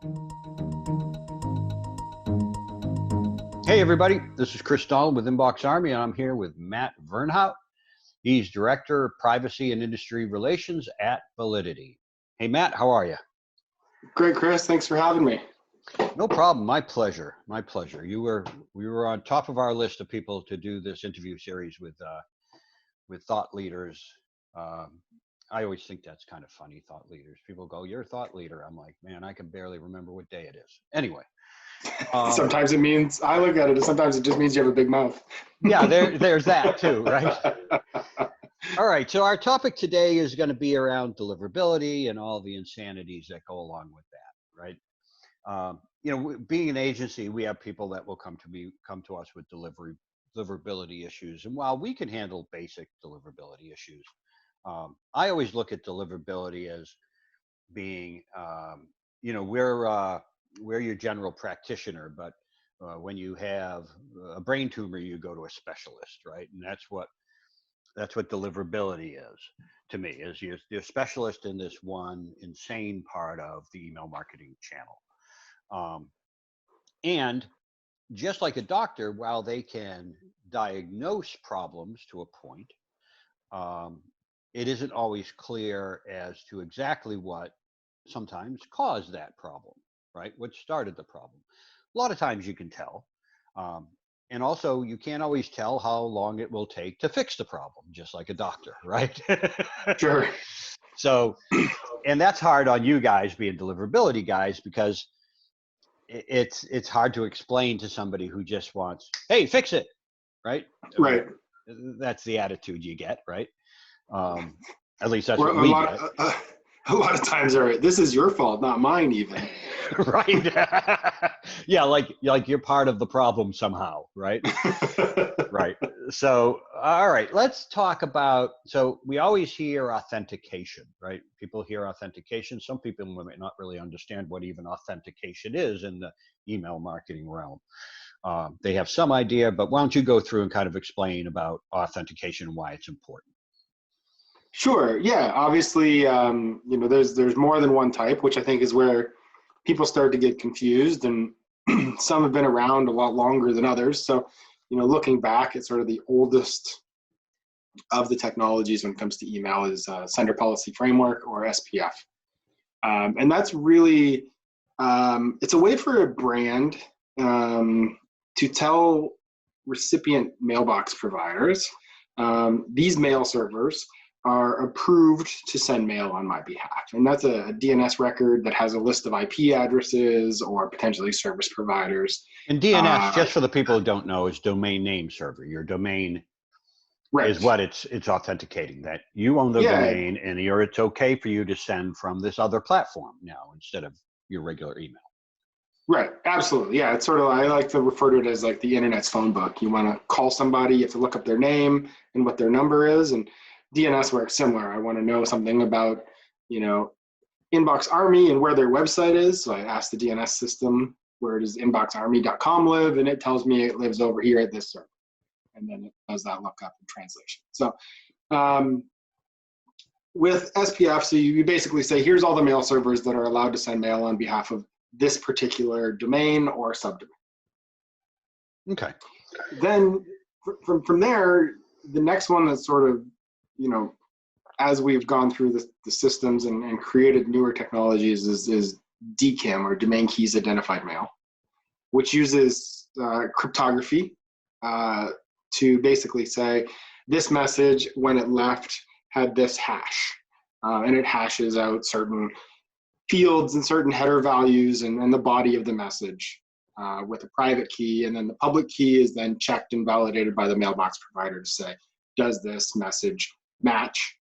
Hey everybody, this is Chris Dahl with Inbox Army, and I'm here with Matt Vernhout. He's Director of Privacy and Industry Relations at Validity. Hey Matt, how are you? Great, Chris. Thanks for having me. No problem. My pleasure. My pleasure. We were on top of our list of people to do this interview series with thought leaders. I always think that's kind of funny, thought leaders. People go, "You're a thought leader." I'm like, man, I can barely remember what day it is. Anyway. Sometimes it means, I look at it, sometimes it just means you have a big mouth. Yeah, there's that too, right? All right, so our topic today is going to be around deliverability and all the insanities that go along with that, right? Being an agency, we have people that will come to us with deliverability issues, and while we can handle basic deliverability issues, I always look at deliverability as being, we're your general practitioner, but when you have a brain tumor, you go to a specialist, right? And that's what deliverability is to me, is you're a specialist in this one insane part of the email marketing channel. And just like a doctor, while they can diagnose problems to a point, it isn't always clear as to exactly what sometimes caused that problem, right? What started the problem. A lot of times you can tell. And also you can't always tell how long it will take to fix the problem, just like a doctor, right? Sure. So, and that's hard on you guys being deliverability guys, because it's hard to explain to somebody who just wants, hey, fix it, right? Right. That's the attitude you get, right? At least that's what we get. A lot of times, this is your fault, not mine, even. Right. Yeah, like you're part of the problem somehow, right? Right. So, all right, let's talk about, so we always hear authentication, right? People hear authentication. Some people might not really understand what even authentication is in the email marketing realm. They have some idea, but why don't you go through and kind of explain about authentication and why it's important? Sure. Yeah. Obviously, there's more than one type, which I think is where people start to get confused, and some have been around a lot longer than others. So, looking back at sort of the oldest of the technologies when it comes to email is Sender Policy Framework, or SPF. And that's really, it's a way for a brand to tell recipient mailbox providers, these mail servers are approved to send mail on my behalf. And that's a DNS record that has a list of IP addresses or potentially service providers. And DNS, just for the people who don't know, is domain name server. Your domain is what it's authenticating, that you own the domain, and it's okay for you to send from this other platform now instead of your regular email. Right, absolutely. Yeah, it's sort of, I like to refer to it as like the internet's phone book. You want to call somebody, you have to look up their name and what their number is, and DNS works similar. I want to know something about, Inbox Army and where their website is. So I ask the DNS system, where does inboxarmy.com live? And it tells me it lives over here at this server. And then it does that lookup and translation. So with SPF, so you basically say, here's all the mail servers that are allowed to send mail on behalf of this particular domain or subdomain. Okay. Then from there, the next one that's sort of, as we've gone through the systems and created newer technologies is DKIM, or Domain Keys Identified Mail, which uses cryptography to basically say, this message, when it left, had this hash. And it hashes out certain fields and certain header values and the body of the message with a private key. And then the public key is then checked and validated by the mailbox provider to say, does this message match?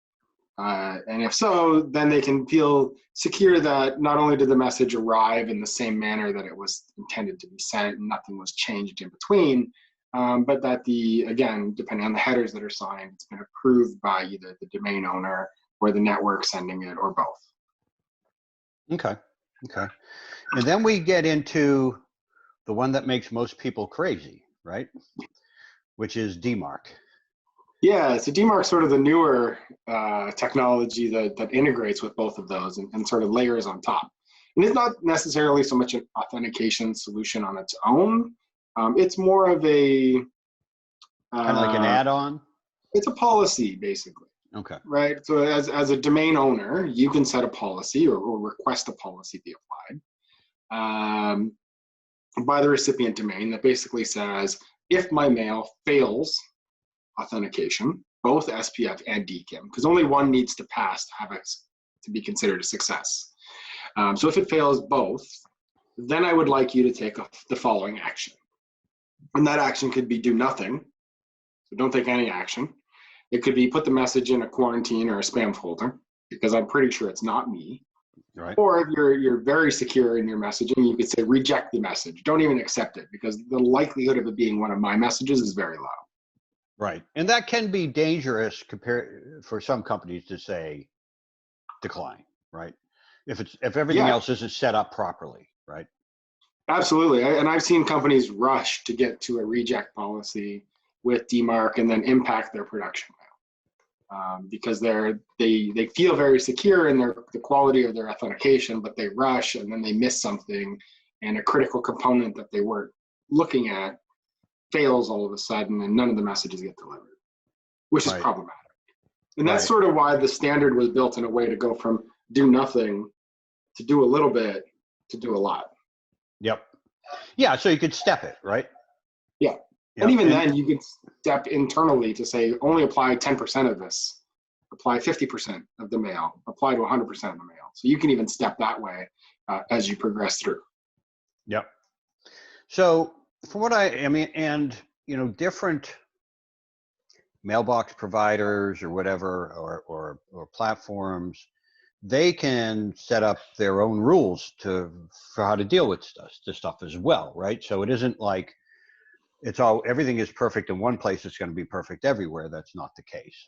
And if so, then they can feel secure that not only did the message arrive in the same manner that it was intended to be sent, and nothing was changed in between, but that again, depending on the headers that are signed, it's been approved by either the domain owner or the network sending it, or both. Okay. And then we get into the one that makes most people crazy, right? Which is DMARC. Yeah, so DMARC is sort of the newer technology that integrates with both of those and sort of layers on top. And it's not necessarily so much an authentication solution on its own. It's more of a kind of like an add-on. It's a policy, basically. Okay. Right. So as a domain owner, you can set a policy or request a policy be applied by the recipient domain that basically says, if my mail fails authentication, both SPF and DKIM, because only one needs to pass to have it to be considered a success. So if it fails both, then I would like you to take the following action. And that action could be do nothing. So don't take any action. It could be put the message in a quarantine or a spam folder, because I'm pretty sure it's not me. Right. Or if you're very secure in your messaging, you could say reject the message. Don't even accept it, because the likelihood of it being one of my messages is very low. Right. And that can be dangerous for some companies to say decline, right? If everything else isn't set up properly, right? Absolutely. And I've seen companies rush to get to a reject policy with DMARC and then impact their production because they feel very secure in the quality of their authentication, but they rush and then they miss something, and a critical component that they weren't looking at fails all of a sudden, and none of the messages get delivered, which is problematic. And that's sort of why the standard was built in a way to go from do nothing to do a little bit to do a lot. Yep. Yeah, so you could step it, right? Yeah. And even then, you could step internally to say, only apply 10% of this, apply 50% of the mail, apply to 100% of the mail. So you can even step that way as you progress through. Yep. So from what I mean, and, you know, different mailbox providers or whatever, or platforms, they can set up their own rules for how to deal with this stuff as well, right? So it isn't like everything is perfect in one place, it's going to be perfect everywhere. That's not the case.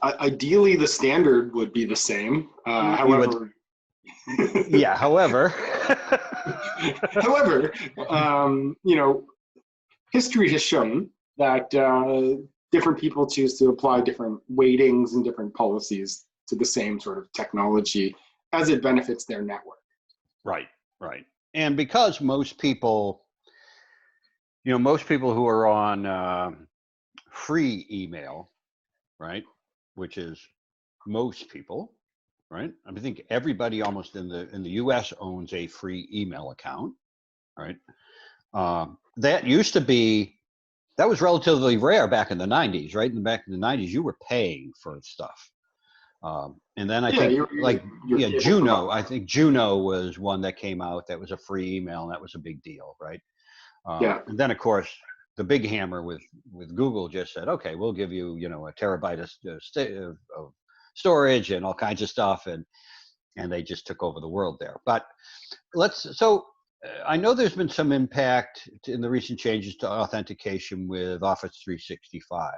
Ideally, the standard would be the same. However, however, you know, history has shown that different people choose to apply different weightings and different policies to the same sort of technology as it benefits their network. Right. And because most people who are on free email, right, which is most people, right? I think everybody almost in the US owns a free email account, right? That was relatively rare back in the 90s, right? And back in the 90s, you were paying for stuff. And then I think Juno, I think Juno was one that came out that was a free email, and that was a big deal, right? And then of course the big hammer with Google just said, okay, we'll give you, you know, a terabyte of storage and all kinds of stuff, and they just took over the world there. But I know there's been some impact in the recent changes to authentication with Office 365.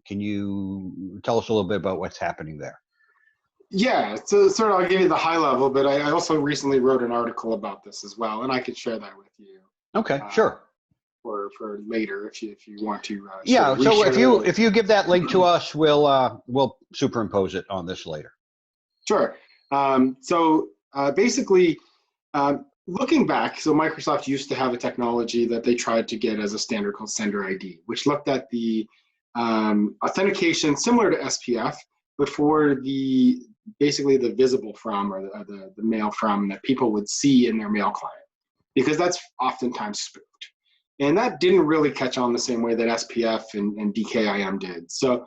Can you tell us a little bit about what's happening there? Yeah, so sort of I'll give you the high level, but I also recently wrote an article about this as well, and I could share that with you. Okay, sure. For later, if you want to. So if you give that link to us, we'll superimpose it on this later. Sure. Basically, looking back, so Microsoft used to have a technology that they tried to get as a standard called Sender ID, which looked at the authentication similar to SPF, but for basically the visible from, or the mail from that people would see in their mail client, because that's oftentimes spoofed. And that didn't really catch on the same way that SPF and DKIM did. So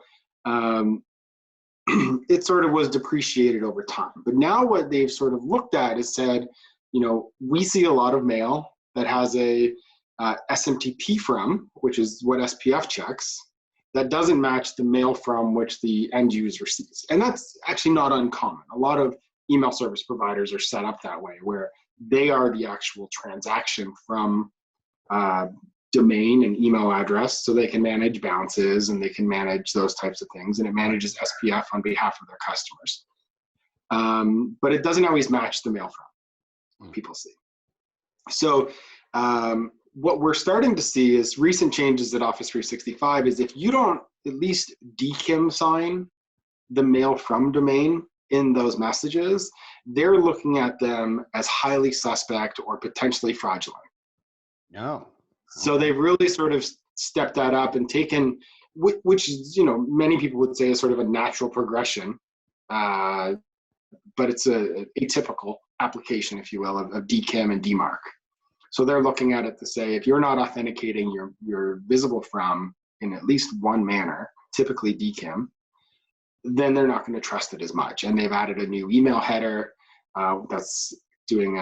it sort of was depreciated over time. But now what they've sort of looked at is said, you know, we see a lot of mail that has a SMTP from, which is what SPF checks, that doesn't match the mail from which the end user sees. And that's actually not uncommon. A lot of email service providers are set up that way, where they are the actual transaction from domain and email address, so they can manage bounces and they can manage those types of things, and it manages SPF on behalf of their customers. But it doesn't always match the mail from people see. So what we're starting to see is recent changes at Office 365 is if you don't at least DKIM sign the mail from domain, in those messages, they're looking at them as highly suspect or potentially fraudulent. No. So they've really sort of stepped that up and taken, which is, many people would say is sort of a natural progression, but it's a atypical application, if you will, of DKIM and DMARC. So they're looking at it to say, if you're not authenticating your visible from in at least one manner, typically DKIM, then they're not going to trust it as much. And they've added a new email header that's doing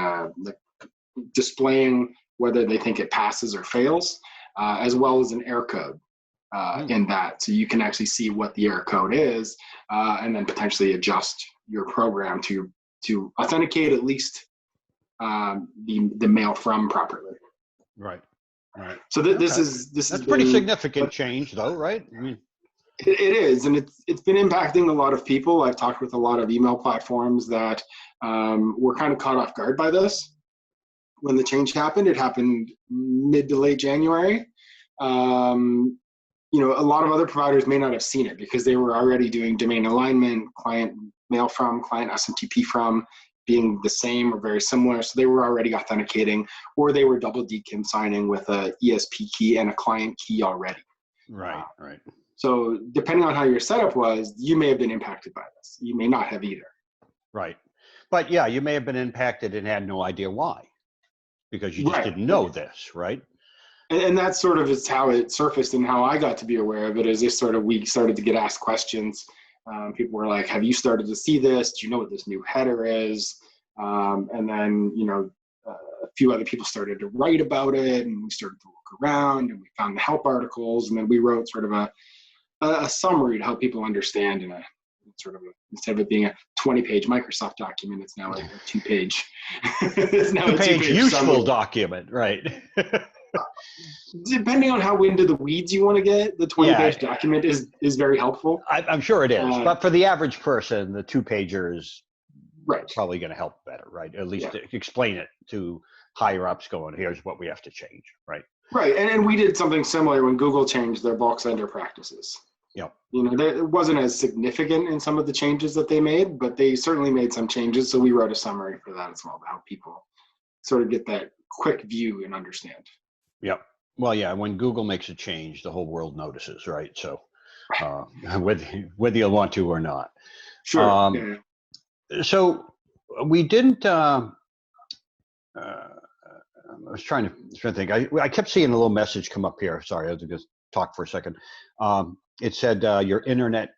displaying whether they think it passes or fails, as well as an error code in that. So you can actually see what the error code is, and then potentially adjust your program to authenticate at least the mail from properly. Right. So this is pretty significant change, though, right? I mean, it is, and it's been impacting a lot of people. I've talked with a lot of email platforms that were kind of caught off guard by this. When the change happened, it happened mid to late January. A lot of other providers may not have seen it because they were already doing domain alignment, client mail from, client SMTP from, being the same or very similar. So they were already authenticating, or they were double DKIM signing with a ESP key and a client key already. Right. So depending on how your setup was, you may have been impacted by this. You may not have either. Right. But yeah, you may have been impacted and had no idea why, because you just didn't know this, right? And that sort of is how it surfaced and how I got to be aware of it, is this sort of, we started to get asked questions. People were like, have you started to see this? Do you know what this new header is? And then, a few other people started to write about it, and we started to look around, and we found the help articles, and then we wrote sort of a summary to help people understand in a sort of instead of it being a 20-page Microsoft document, it's now a 2-page. It's now a 2-page useful summary. Document, right? Depending on how into the weeds you want to get, the 20-page document is very helpful. I'm sure it is, but for the average person, the 2-pager is probably going to help better, right? At least explain it to higher ups going, here's what we have to change, right? Right, and we did something similar when Google changed their bulk sender practices. Yep. It wasn't as significant in some of the changes that they made, but they certainly made some changes. So we wrote a summary for that as well to help people sort of get that quick view and understand. Yep. Well, yeah, when Google makes a change, the whole world notices, right? So whether you want to or not. Sure. So we didn't, I was trying to think. I kept seeing a little message come up here. Sorry, I was going to talk for a second. It said your internet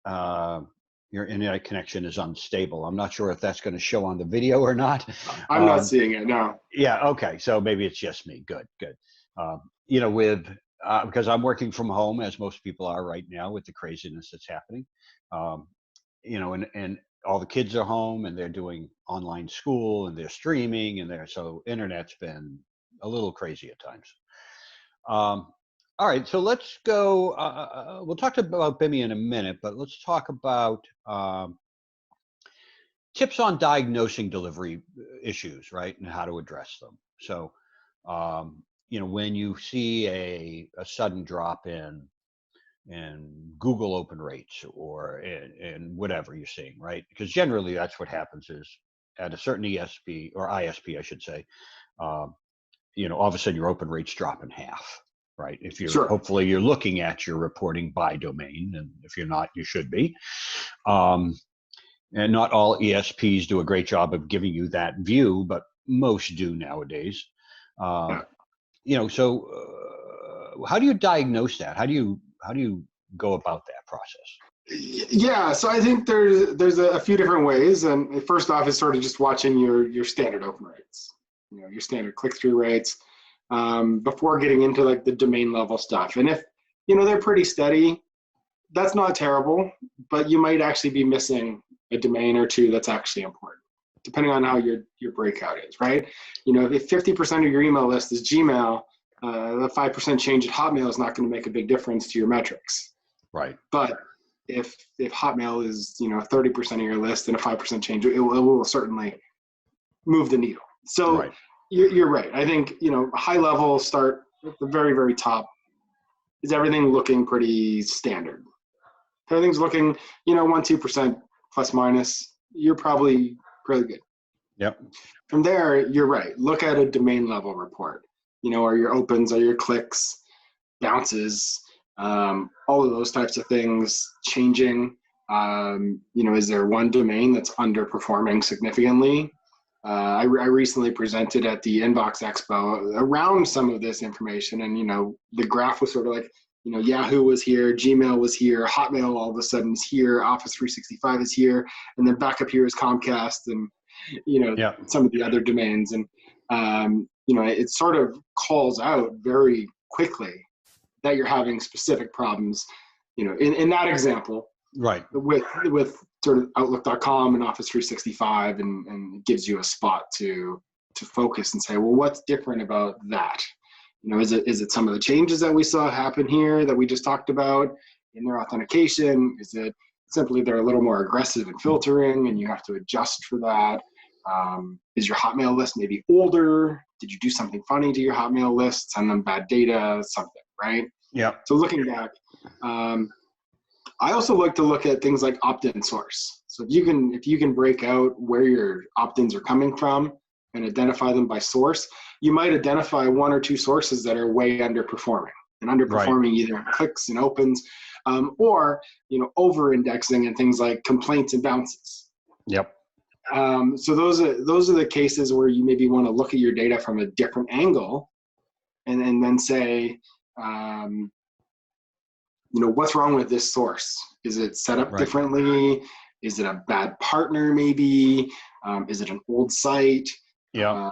connection is unstable. I'm not sure if that's going to show on the video or not. I'm not seeing it, no. Yeah, okay. So maybe it's just me. Good. Because I'm working from home, as most people are right now with the craziness that's happening. And all the kids are home and they're doing online school and they're streaming so internet's been a little crazy at times. All right, so let's go. We'll talk about BIMI in a minute, but let's talk about tips on diagnosing delivery issues, right, and how to address them. So, when you see a sudden drop in Google open rates or in whatever you're seeing, right? Because generally that's what happens is at a certain ESP or ISP, I should say, all of a sudden your open rates drop in half. Right. If you're hopefully you're looking at your reporting by domain, and if you're not, you should be. And not all ESPs do a great job of giving you that view, but most do nowadays. So how do you diagnose that? How do you go about that process? Yeah, so I think there's a few different ways, and first off is sort of just watching your standard open rates, your standard click-through rates. Before getting into like the domain level stuff. And if, they're pretty steady, that's not terrible, but you might actually be missing a domain or two that's actually important, depending on how your breakout is, right? If 50% of your email list is Gmail, the 5% change at Hotmail is not going to make a big difference to your metrics. Right. But if Hotmail is, 30% of your list and a 5% change, it will certainly move the needle. So right. You're right. I think, high level start at the very, very top. Is everything looking pretty standard? Everything's looking, 1-2% plus minus, you're probably pretty good. Yep. From there, you're right. Look at a domain level report. Are your opens, are your clicks, bounces, all of those types of things changing? Is there one domain that's underperforming significantly? I recently presented at the Inbox Expo around some of this information, and the graph was sort of like, Yahoo was here, Gmail was here, Hotmail all of a sudden is here, Office 365 is here, and then back up here is Comcast and some of the other domains, and it sort of calls out very quickly that you're having specific problems. In that example, right, with sort of Outlook.com and Office 365, and it gives you a spot to focus and say, well, what's different about that? Is it some of the changes that we saw happen here that we just talked about in their authentication? Is it simply they're a little more aggressive in filtering and you have to adjust for that? Is your Hotmail list maybe older? Did you do something funny to your Hotmail list? Send them bad data, something, right? Yeah. So looking back, I also like to look at things like opt-in source. So if you can break out where your opt-ins are coming from and identify them by source, you might identify one or two sources that are way underperforming Right. either in clicks and opens, or over-indexing and things like complaints and bounces. Yep. So those are the cases where you maybe want to look at your data from a different angle, and then say, what's wrong with this source? Is it set up differently? Is it a bad partner maybe? Is it an old site? Yeah.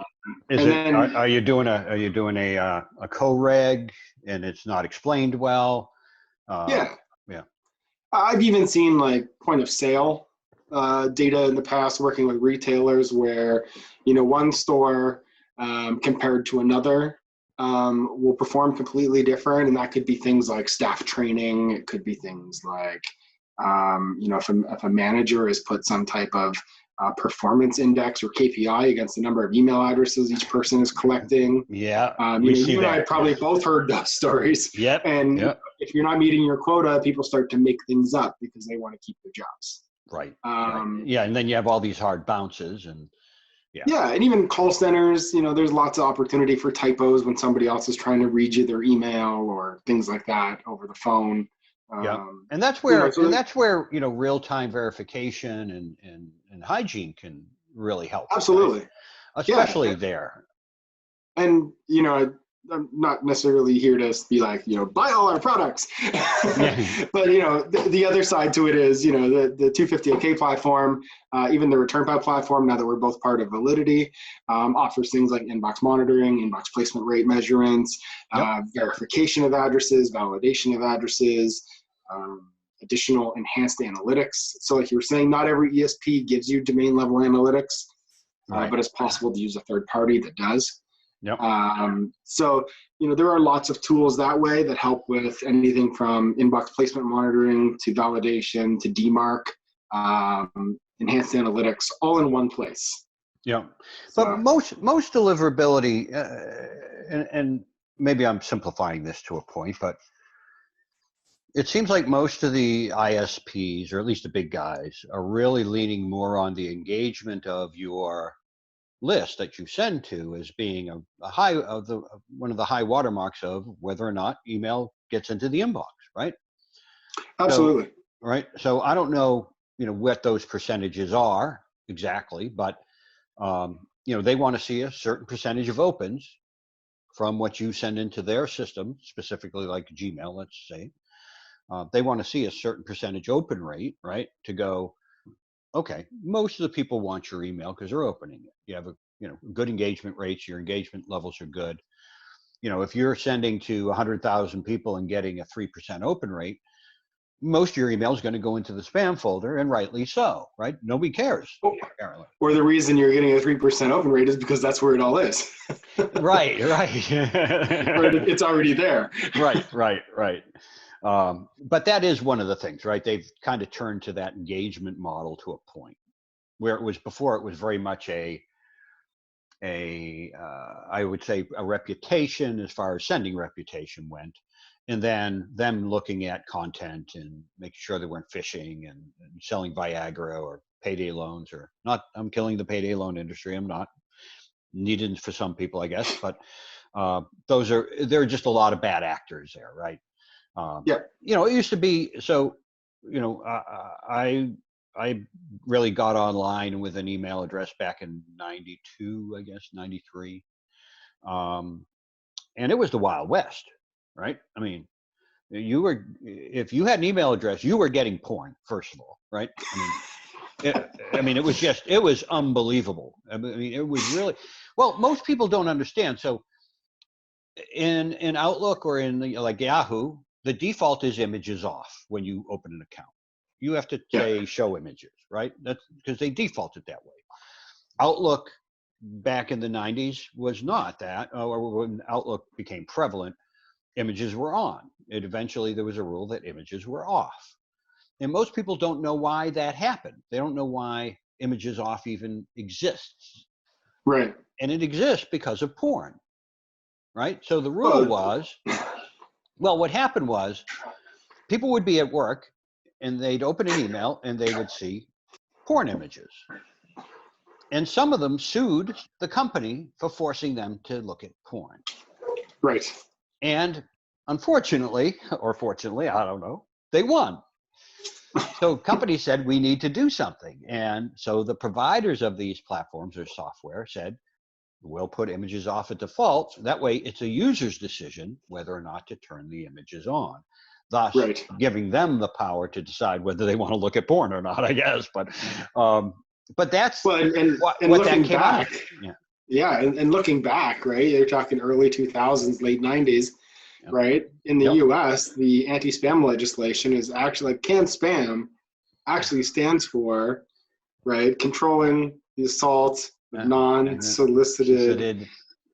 Are you doing a co-reg and it's not explained well? Yeah. Yeah. I've even seen like point of sale data in the past, working with retailers where, one store compared to another will perform completely different. And that could be things like staff training. It could be things like, if a manager has put some type of performance index or KPI against the number of email addresses each person is collecting. Yeah. You and I probably both heard those stories. Yep. And yep. if you're not meeting your quota, people start to make things up because they want to keep their jobs. Right. Yeah. And then you have all these hard bounces and yeah. And even call centers, there's lots of opportunity for typos when somebody else is trying to read you their email or things like that over the phone. Yeah, and that's where real-time verification and hygiene can really help. Absolutely, right? Especially there. And I'm not necessarily here to be like buy all our products, but the other side to it is the 250OK platform, even the ReturnPad platform. Now that we're both part of Validity, offers things like inbox monitoring, inbox placement rate measurements, verification of addresses, validation of addresses. Additional enhanced analytics. So like you were saying, not every ESP gives you domain level analytics, but it's possible to use a third party that does. Yep. So, there are lots of tools that way that help with anything from inbox placement monitoring to validation to DMARC, enhanced analytics, all in one place. Yeah. But most deliverability, and maybe I'm simplifying this to a point, but it seems like most of the ISPs, or at least the big guys, are really leaning more on the engagement of your list that you send to as being one of the high watermarks of whether or not email gets into the inbox, right? Absolutely. So, right. So I don't know, what those percentages are exactly, but they want to see a certain percentage of opens from what you send into their system, specifically like Gmail, let's say. They want to see a certain percentage open rate, right? To go, okay, most of the people want your email because they're opening it. You have good engagement rates. Your engagement levels are good. If you're sending to 100,000 people and getting a 3% open rate, most of your email is going to go into the spam folder, and rightly so, right? Nobody cares, apparently. Or the reason you're getting a 3% open rate is because that's where it all is. Right. It's already there. Right. But that is one of the things, right? They've kind of turned to that engagement model to a point where it was before. It was very much I would say a reputation as far as sending reputation went, and then them looking at content and making sure they weren't phishing and selling Viagra or payday loans, or not. I'm killing the payday loan industry. I'm not. Needed for some people, I guess, but there are just a lot of bad actors there, right? Yeah. You know, it used to be so. You know, I really got online with an email address back in '92, I guess '93, and it was the Wild West, right? I mean, if you had an email address, you were getting porn, first of all, right? It was unbelievable. I mean, it was really, well, most people don't understand. So in Outlook or in like Yahoo, the default is images off when you open an account. You have to say show images, right? That's because they default it that way. Outlook back in the 90s was not that, or when Outlook became prevalent, images were on. Eventually there was a rule that images were off. And most people don't know why that happened. They don't know why images off even exists. Right. And it exists because of porn, right? So the rule was, well, what happened was people would be at work and they'd open an email and they would see porn images. And some of them sued the company for forcing them to look at porn. Right. And unfortunately, or fortunately, I don't know, they won. So companies said, we need to do something. And so the providers of these platforms or software said, we'll put images off at default. That way it's a user's decision whether or not to turn the images on, thus giving them the power to decide whether they want to look at porn or not, I guess. But that's what that came out of. And looking back, right, you're talking early 2000s, late 90s. Yep. Right? In the US, the anti-spam legislation is actually, like, CAN spam actually stands for, right, controlling the assault of non-solicited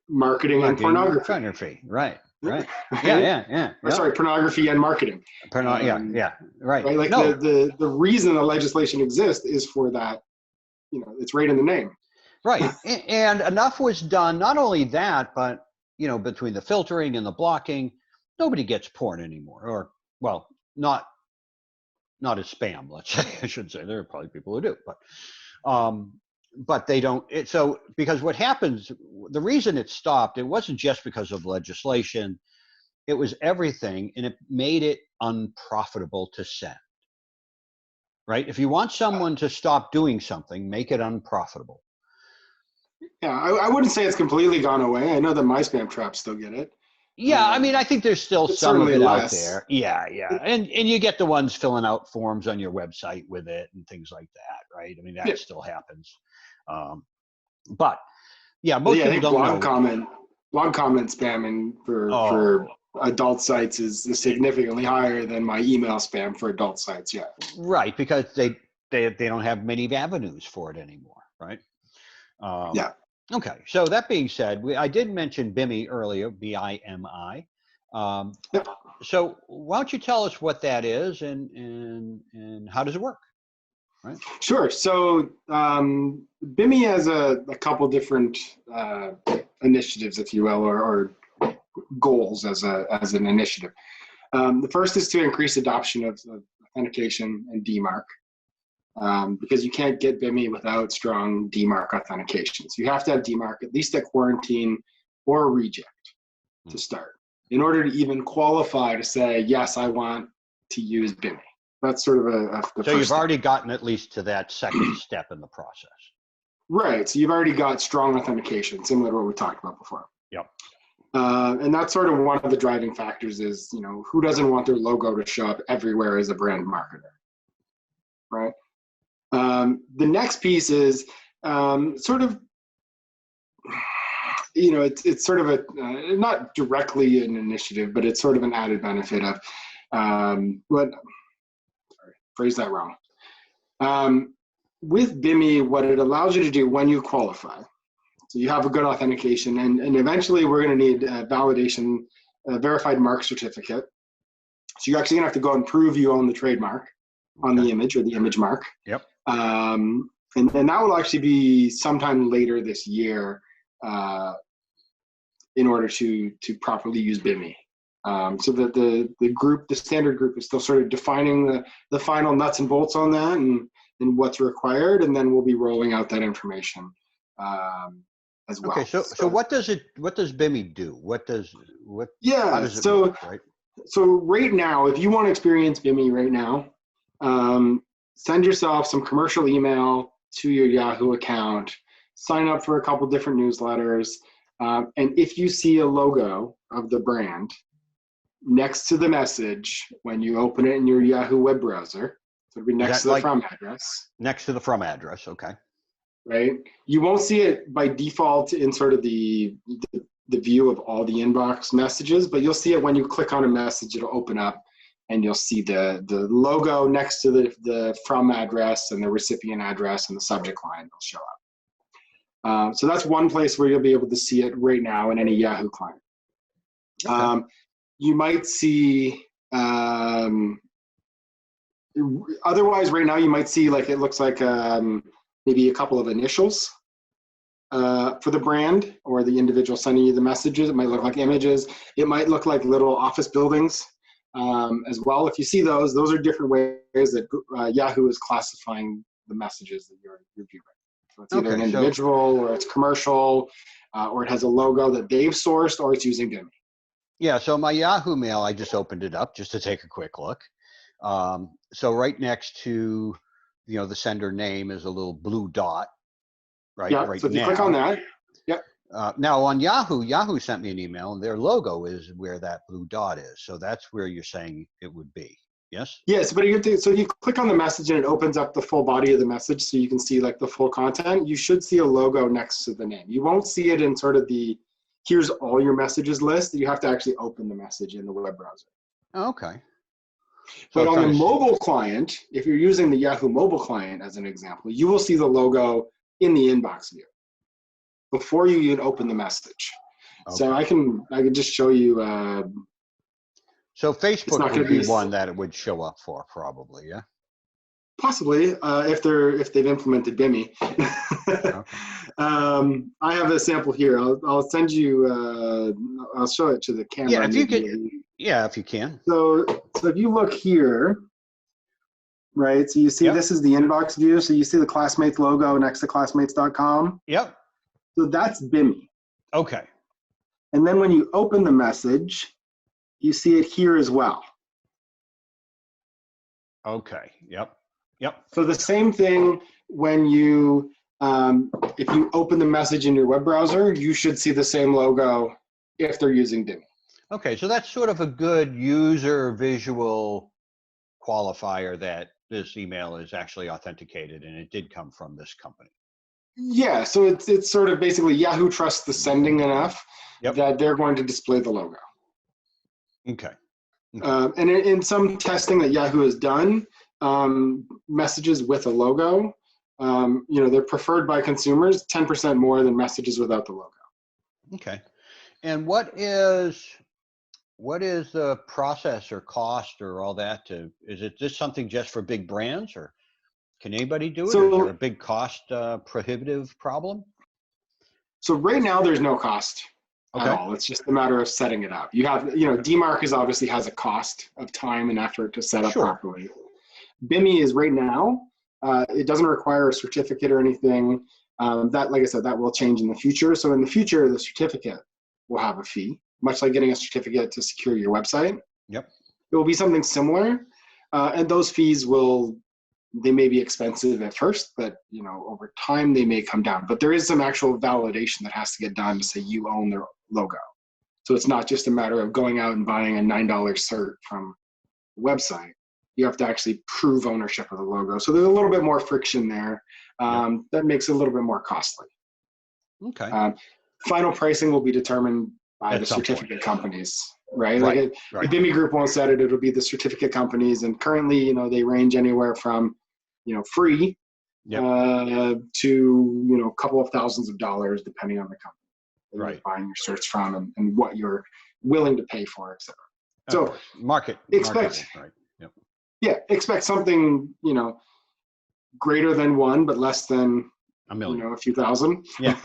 marketing and pornography. Right. Right? Yeah. Or sorry, pornography and marketing. Right. Right. Like the reason the legislation exists is for that, you know, it's right in the name. Right. And enough was done, not only that, but, you know, between the filtering and the blocking, nobody gets porn anymore, or, well, not as spam, let's say. I should say. There are probably people who do, but they don't. So because what happens, the reason it stopped, it wasn't just because of legislation, it was everything, and it made it unprofitable to send. Right? If you want someone to stop doing something, make it unprofitable. Yeah, I wouldn't say it's completely gone away. I know that my spam traps still get it. Yeah, I mean, I think there's still some of it out there. Yeah. And you get the ones filling out forms on your website with it and things like that, right? I mean, that still happens. But yeah, most people don't know. Blog comment spamming for adult sites is significantly higher than my email spam for adult sites. Yeah. Right, because they don't have many avenues for it anymore, right? Okay, so that being said, I did mention BIMI earlier, BIMI. So why don't you tell us what that is and how does it work? Right? Sure. So BIMI has a couple different initiatives, if you will, or goals as an initiative. The first is to increase adoption of authentication and DMARC. Because you can't get BIMI without strong DMARC authentication. So you have to have DMARC, at least a quarantine or a reject to start, in order to even qualify to say, yes, I want to use BIMI. That's sort of so you've already gotten at least to that second step in the process. Right. So you've already got strong authentication, similar to what we talked about before. Yep. And that's sort of one of the driving factors is, you know, who doesn't want their logo to show up everywhere as a brand marketer, right? The next piece is sort of, you know, it's sort of not directly an initiative, but it's sort of an added benefit of, phrase that wrong. With BIMI, what it allows you to do when you qualify, so you have a good authentication, and eventually we're going to need a validation, a verified mark certificate. So you're actually going to have to go and prove you own the trademark on the image or the image mark. Yep. And that will actually be sometime later this year in order to properly use BIMI. So that the standard group is still sort of defining the final nuts and bolts on that and what's required, and then we'll be rolling out that information as well. Okay, so what does BIMI do? Yeah, how does it work, right? So right now, if you want to experience BIMI right now, send yourself some commercial email to your Yahoo account, sign up for a couple different newsletters, and if you see a logo of the brand next to the message when you open it in your Yahoo web browser, so it'll be next to the from address. Next to the from address, okay. Right? You won't see it by default in sort of the view of all the inbox messages, but you'll see it when you click on a message. It'll open up and you'll see the logo next to the from address and the recipient address and the subject line will show up. So that's one place where you'll be able to see it right now in any Yahoo client. Okay. You might see, otherwise right now you might see like, it looks like maybe a couple of initials for the brand or the individual sending you the messages. It might look like images. It might look like little office buildings as well. If you see those are different ways that Yahoo is classifying the messages that you're viewing. So it's either an individual or it's commercial or it has a logo that they've sourced or it's using BIMI. Yeah, so my Yahoo mail, I just opened it up just to take a quick look. So right next to, the sender name is a little blue dot, right? Yeah, right so if you now. click on that, yep. Now on Yahoo sent me an email and their logo is where that blue dot is. So that's where you're saying it would be, yes? Yes, but so you click on the message and it opens up the full body of the message so you can see like the full content. You should see a logo next to the name. You won't see it in sort of here's all your messages list. You have to actually open the message in the web browser. Okay. So but on the mobile client, if you're using the Yahoo mobile client as an example, you will see the logo in the inbox view before you even open the message. Okay. So I can just show you. So Facebook would be one that it would show up for, probably, yeah. Possibly, if they've implemented BIMI. Okay. I have a sample here. I'll send you. I'll show it to the camera. Yeah, if you can. Yeah, if you can. So if you look here, right? So you see this is the inbox view. So you see the Classmates logo next to classmates.com. Yep. So that's BIMI. Okay. And then when you open the message, you see it here as well. Okay. Yep. Yep. So the same thing when you, if you open the message in your web browser, you should see the same logo if they're using BIMI. Okay, so that's sort of a good user visual qualifier that this email is actually authenticated and it did come from this company. Yeah, so it's sort of basically Yahoo trusts the sending enough that they're going to display the logo. Okay. And in some testing that Yahoo has done, messages with a logo, they're preferred by consumers 10% more than messages without the logo. Okay. And what is the process or cost or all that is it just something just for big brands or can anybody do it? So, or is there a big cost prohibitive problem? So right now there's no cost at all. It's just a matter of setting it up. You have, DMARC obviously has a cost of time and effort to set up properly. BIMI is right now, it doesn't require a certificate or anything. That, like I said, that will change in the future. So in the future, the certificate will have a fee, much like getting a certificate to secure your website. Yep. It will be something similar. And those fees they may be expensive at first, but over time they may come down. But there is some actual validation that has to get done to say you own their logo. So it's not just a matter of going out and buying a $9 cert from the website. You have to actually prove ownership of the logo. So there's a little bit more friction there. That makes it a little bit more costly. Okay. Final pricing will be determined by the certificate companies, right? Like the BIMI group won't set it, it'll be the certificate companies. And currently, they range anywhere from, free to, a couple of thousands of dollars, depending on the company that you're buying your certs from and what you're willing to pay for, et cetera. So expect something, greater than one, but less than A million. a few thousand. Yeah.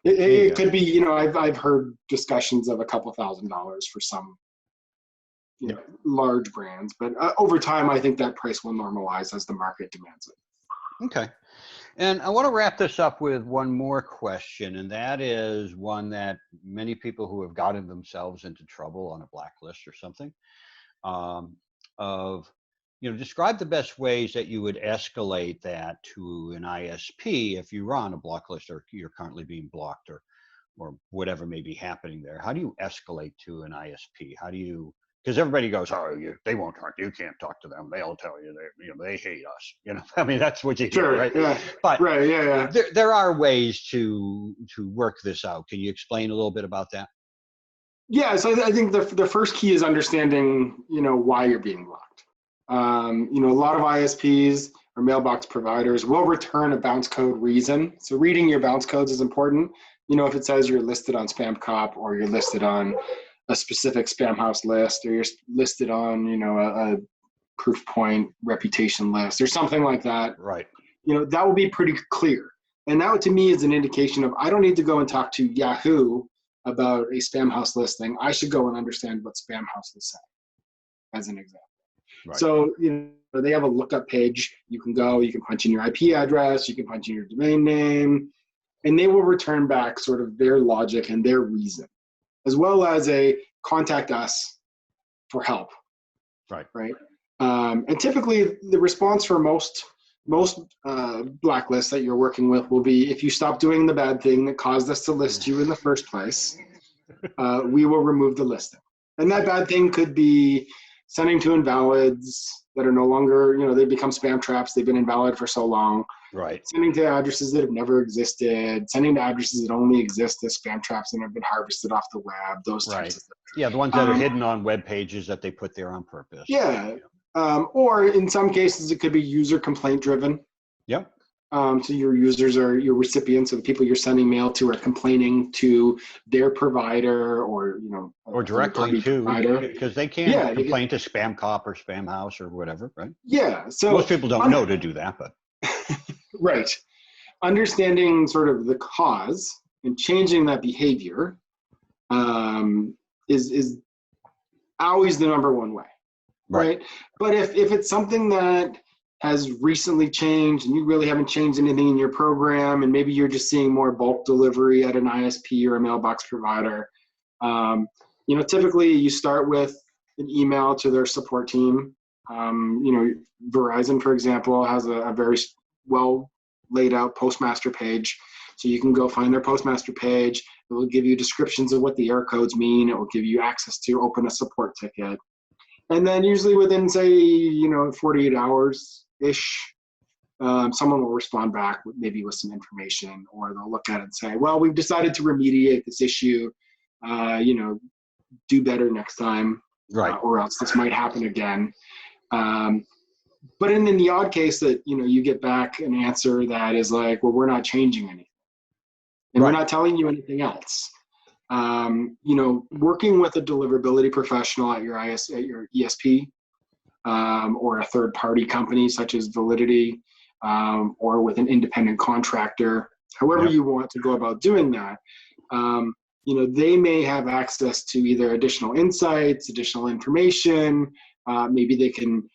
It could be, I've heard discussions of a couple $1,000s for some, large brands, but over time, I think that price will normalize as the market demands it. Okay. And I want to wrap this up with one more question, and that is one that many people who have gotten themselves into trouble on a blacklist or something, describe the best ways that you would escalate that to an ISP if you are on a blacklist or you're currently being blocked or whatever may be happening there. How do you escalate to an ISP? How do you, because everybody goes, oh, they won't talk. You can't talk to them. They'll tell you they hate us. I mean, that's what you hear, right? Yeah. But right, yeah. There are ways to work this out. Can you explain a little bit about that? Yeah, so I think the first key is understanding, why you're being blocked. A lot of ISPs or mailbox providers will return a bounce code reason. So reading your bounce codes is important. If it says you're listed on Spam Cop or you're listed on a specific spam house list, or you're listed on, a proof point reputation list or something like that. Right. That will be pretty clear. And that to me is an indication of, I don't need to go and talk to Yahoo about a spam house listing. I should go and understand what spam house is saying, as an example. Right. So, they have a lookup page. You can go, you can punch in your IP address, you can punch in your domain name, and they will return back sort of their logic and their reason, as well as a contact us for help. Right. Right. And typically the response for most blacklists that you're working with will be, if you stop doing the bad thing that caused us to list you in the first place, we will remove the listing. And that bad thing could be sending to invalids that are no longer, they become spam traps. They've been invalid for so long. Right. Sending to addresses that have never existed, sending to addresses that only exist as spam traps and have been harvested off the web, those types of things. Yeah, the ones that are hidden on web pages that they put there on purpose. Yeah. Or in some cases, it could be user complaint driven. Yep. So your users are your recipients, or the people you're sending mail to are complaining to their provider, or or directly to, because they can't complain to Spam Cop or Spam House or whatever, right? Yeah. So most people don't know to do that, but right. Understanding sort of the cause and changing that behavior is always the number one way. Right. But if it's something that has recently changed and you really haven't changed anything in your program, and maybe you're just seeing more bulk delivery at an ISP or a mailbox provider, typically you start with an email to their support team. Verizon, for example, has a very well laid out postmaster page. So you can go find their postmaster page. It will give you descriptions of what the error codes mean. It will give you access to open a support ticket. And then usually within, say, 48 hours-ish, someone will respond back maybe with some information, or they'll look at it and say, well, we've decided to remediate this issue, do better next time, right? Or else this might happen again. But in the odd case that, you get back an answer that is like, well, we're not changing anything, and we're not telling you anything else. Working with a deliverability professional at your ESP, or a third-party company such as Validity, or with an independent contractor, however you want to go about doing that, they may have access to either additional insights, additional information. Maybe they can,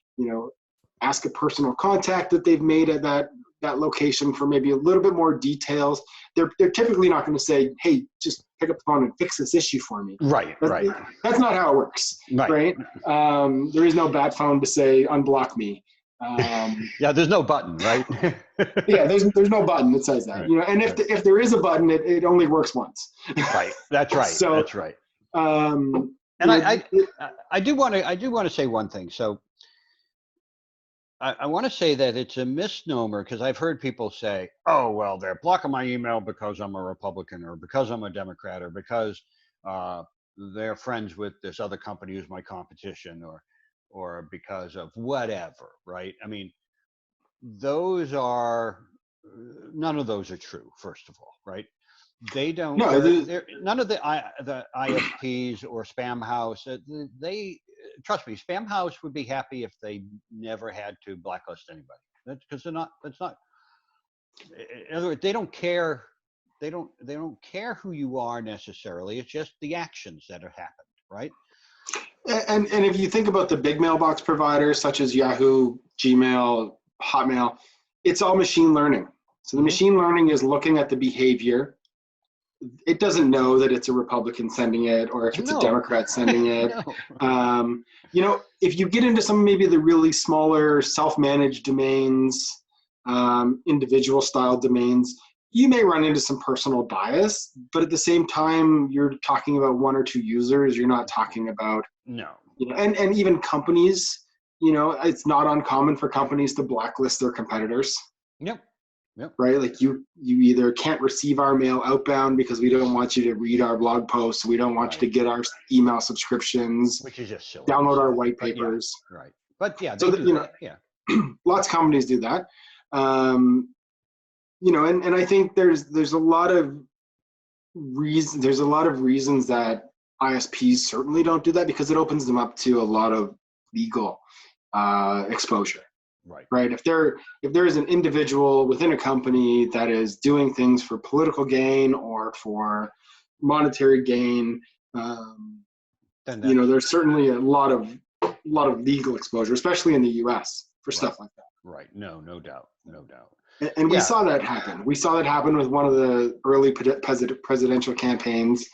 ask a personal contact that they've made at that location for maybe a little bit more details. They're typically not going to say, hey, just pick up the phone and fix this issue for me. Right. That's not how it works. Right. There is no bat phone to say unblock me. Yeah, there's no button, right? Yeah, there's no button that says that. And if there is a button, it only works once. Right. That's right. So, that's right. And I do want to say one thing. So I want to say that it's a misnomer, because I've heard people say, oh, well, they're blocking my email because I'm a Republican, or because I'm a Democrat, or because they're friends with this other company who's my competition, or because of whatever, right? I mean, none of those are true, first of all, right? They don't, none of the ISPs or Spam House, trust me, Spam House would be happy if they never had to blacklist anybody. That's because that's not In other words, they don't care. They don't care who you are necessarily. It's just the actions that have happened, right? And if you think about the big mailbox providers such as Yahoo, Gmail, Hotmail, it's all machine learning. So the machine learning is looking at the behavior. It doesn't know that it's a Republican sending it or if it's a Democrat sending it. You know, if you get into some maybe the really smaller self-managed domains, individual style domains, you may run into some personal bias, but at the same time, you're talking about one or two users. You're not talking about, you know, and even companies, you know, it's not uncommon for companies to blacklist their competitors. Yep. Right. Like you either can't receive our mail outbound because we don't want you to read our blog posts. We don't want you to get our email subscriptions, which is just silly. Download our white papers. But right. But yeah, so that, you know, lots of companies do that. You know, and I think there's a lot of reasons. There's a lot of reasons that ISPs certainly don't do that because it opens them up to a lot of legal exposure. Right. If there is an individual within a company that is doing things for political gain or for monetary gain, you know, there's certainly a lot of legal exposure, especially in the U.S. for stuff like that. Right. No doubt. And we saw that happen. We saw that happen with one of the early presidential campaigns.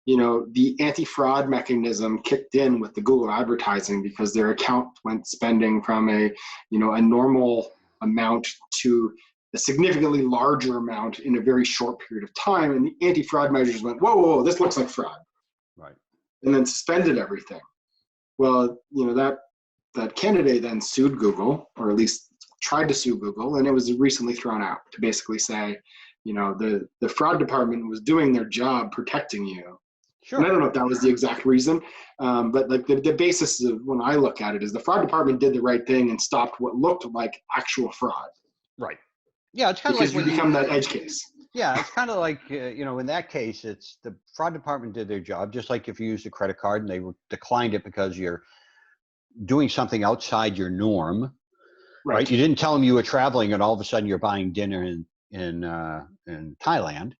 You know, the anti-fraud mechanism kicked in with the Google advertising because their account went spending from a normal amount to a significantly larger amount in a very short period of time. And the anti-fraud measures went, whoa, this looks like fraud. Right. And then suspended everything. Well, you know, that candidate then sued Google, or at least tried to sue Google, and it was recently thrown out to basically say, you know, the fraud department was doing their job protecting you. Sure. And I don't know if that was the exact reason, but like the basis of when I look at it is the fraud department did the right thing and stopped what looked like actual fraud. Right. Yeah, it's kind of like when you become that edge case. Yeah, it's kind of like you know, in that case, it's the fraud department did their job, just like if you used a credit card and they declined it because you're doing something outside your norm. Right. You didn't tell them you were traveling, and all of a sudden you're buying dinner in Thailand.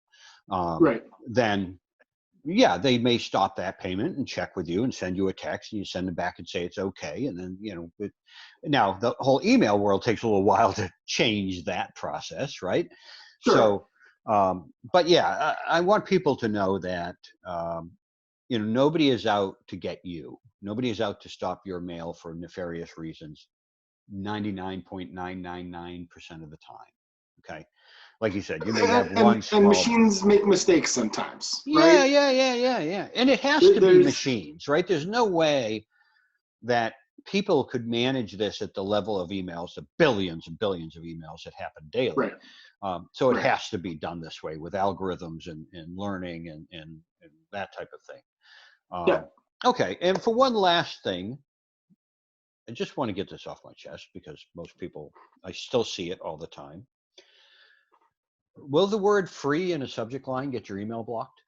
Then. Yeah, they may stop that payment and check with you and send you a text, and you send them back and say it's okay. And then, you know, now the whole email world takes a little while to change that process, right? Sure. So, but yeah, I want people to know that, you know, nobody is out to get you. Nobody is out to stop your mail for nefarious reasons 99.999% of the time, okay? Like you said, you may have one small... And machines make mistakes sometimes, right? Yeah. And it has to be machines, right? There's no way that people could manage this at the level of emails, the billions and billions of emails that happen daily. Right. So it has to be done this way with algorithms and learning and that type of thing. Okay, and for one last thing, I just want to get this off my chest because most people, I still see it all the time. Will the word free in a subject line get your email blocked?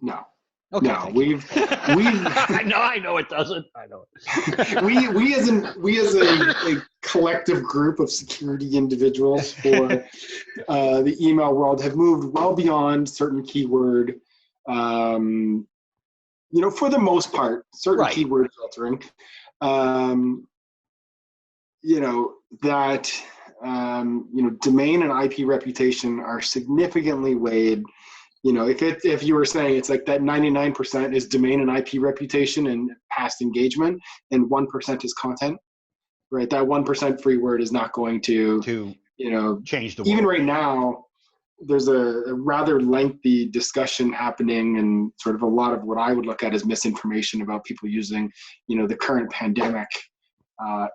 No. Okay. No, we've I know it doesn't. I know it. we as a collective group of security individuals for the email world have moved well beyond certain keyword, you know, for the most part, certain keyword filtering, you know, that you know, domain and IP reputation are significantly weighed. You know, if you were saying it's like that 99% is domain and IP reputation and past engagement, and 1% is content, right? That 1% free word is not going to you know, change the world. Even right now, there's a rather lengthy discussion happening, and sort of a lot of what I would look at as misinformation about people using, you know, the current pandemic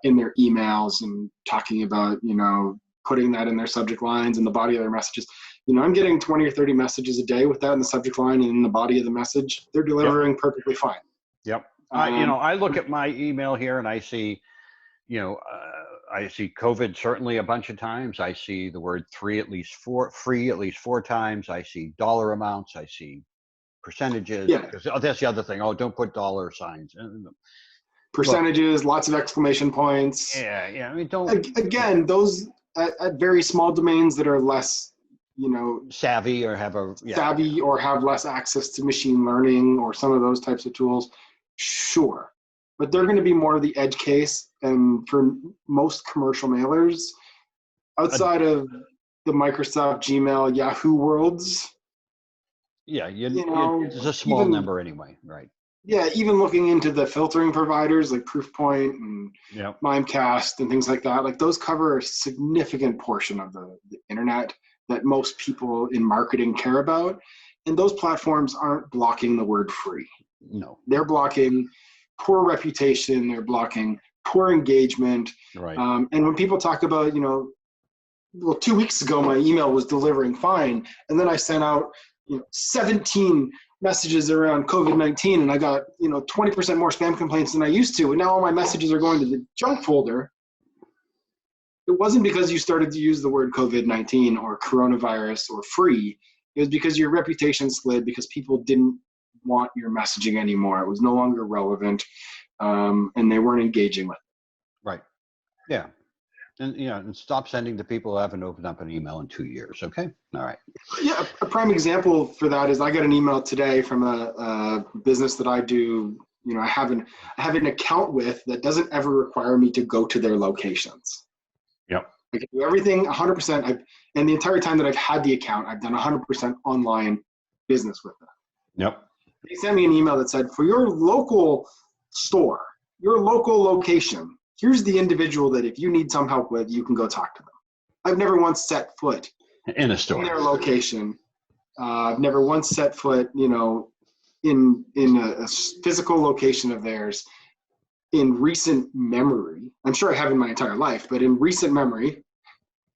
in their emails and talking about, you know, putting that in their subject lines and the body of their messages. You know, I'm getting 20 or 30 messages a day with that in the subject line and in the body of the message. They're delivering perfectly fine. Yep. You know, I look at my email here and I see, you know, I see COVID certainly a bunch of times. I see the word free at least four times. I see dollar amounts. I see percentages. Yeah. Oh, that's the other thing. Oh, don't put dollar signs. Percentages, lots of exclamation points. Yeah. I mean, don't. Again, those, at very small domains that are less, you know, savvy or have a savvy or have less access to machine learning or some of those types of tools, sure. But they're going to be more of the edge case. And for most commercial mailers, outside of the Microsoft, Gmail, Yahoo worlds, you know, it's a small number anyway, right? Yeah, even looking into the filtering providers like Proofpoint and Yep. Mimecast and things like that, like those cover a significant portion of the internet that most people in marketing care about. And those platforms aren't blocking the word free. No. They're blocking poor reputation, they're blocking poor engagement. Right. And when people talk about, you know, well, 2 weeks ago, my email was delivering fine. And then I sent out, you know, 17 messages around COVID-19 and I got, you know, 20% more spam complaints than I used to. And now all my messages are going to the junk folder. It wasn't because you started to use the word COVID-19 or coronavirus or free. It was because your reputation slid because people didn't want your messaging anymore. It was no longer relevant, and they weren't engaging with it. Right. Yeah. And, you know, and stop sending to people who haven't opened up an email in 2 years. Okay. All right. Yeah. A prime example for that is I got an email today from a business that I do, you know, I have an account with that doesn't ever require me to go to their locations. Yep. I can do everything 100%. And the entire time that I've had the account, I've done 100% online business with them. Yep. They sent me an email that said, for your local store, your local location, here's the individual that if you need some help with, you can go talk to them. I've never once set foot in a store, in their location. I've never once set foot, you know, in a physical location of theirs in recent memory. I'm sure I have in my entire life, but in recent memory,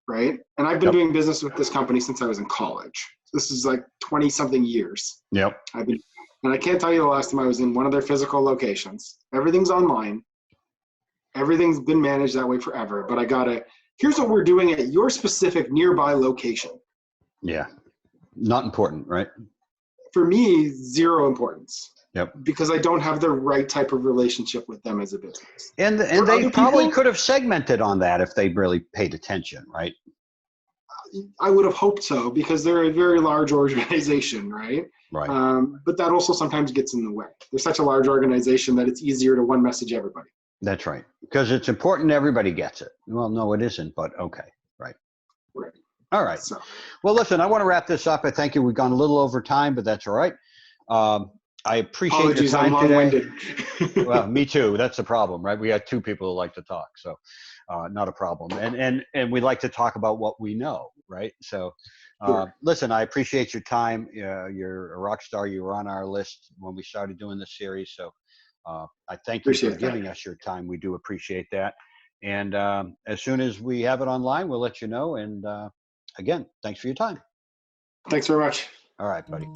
right? And I've been doing business with this company since I was in college. This is like 20 something years. Yep. And I can't tell you the last time I was in one of their physical locations. Everything's online. Everything's been managed that way forever. But here's what we're doing at your specific nearby location. Yeah. Not important, right? For me, zero importance. Yep. Because I don't have the right type of relationship with them as a business. And they probably could have segmented on that if they really paid attention, right? I would have hoped so, because they're a very large organization, right? Right. But that also sometimes gets in the way. They're such a large organization that it's easier to one message everybody. That's right. Because it's important everybody gets it. Well, no, it isn't, but okay. Right. Right. All right. So, well, listen, I want to wrap this up. I thank you. We've gone a little over time, but that's all right. I appreciate your time today. Well, me too. That's the problem, right? We had two people who like to talk, so not a problem. And we like to talk about what we know, right? So sure. Listen, I appreciate your time. You're a rock star. You were on our list when we started doing this series. So I thank you for giving us your time. We do appreciate that. And as soon as we have it online, we'll let you know. And again, thanks for your time. Thanks very much. All right, buddy.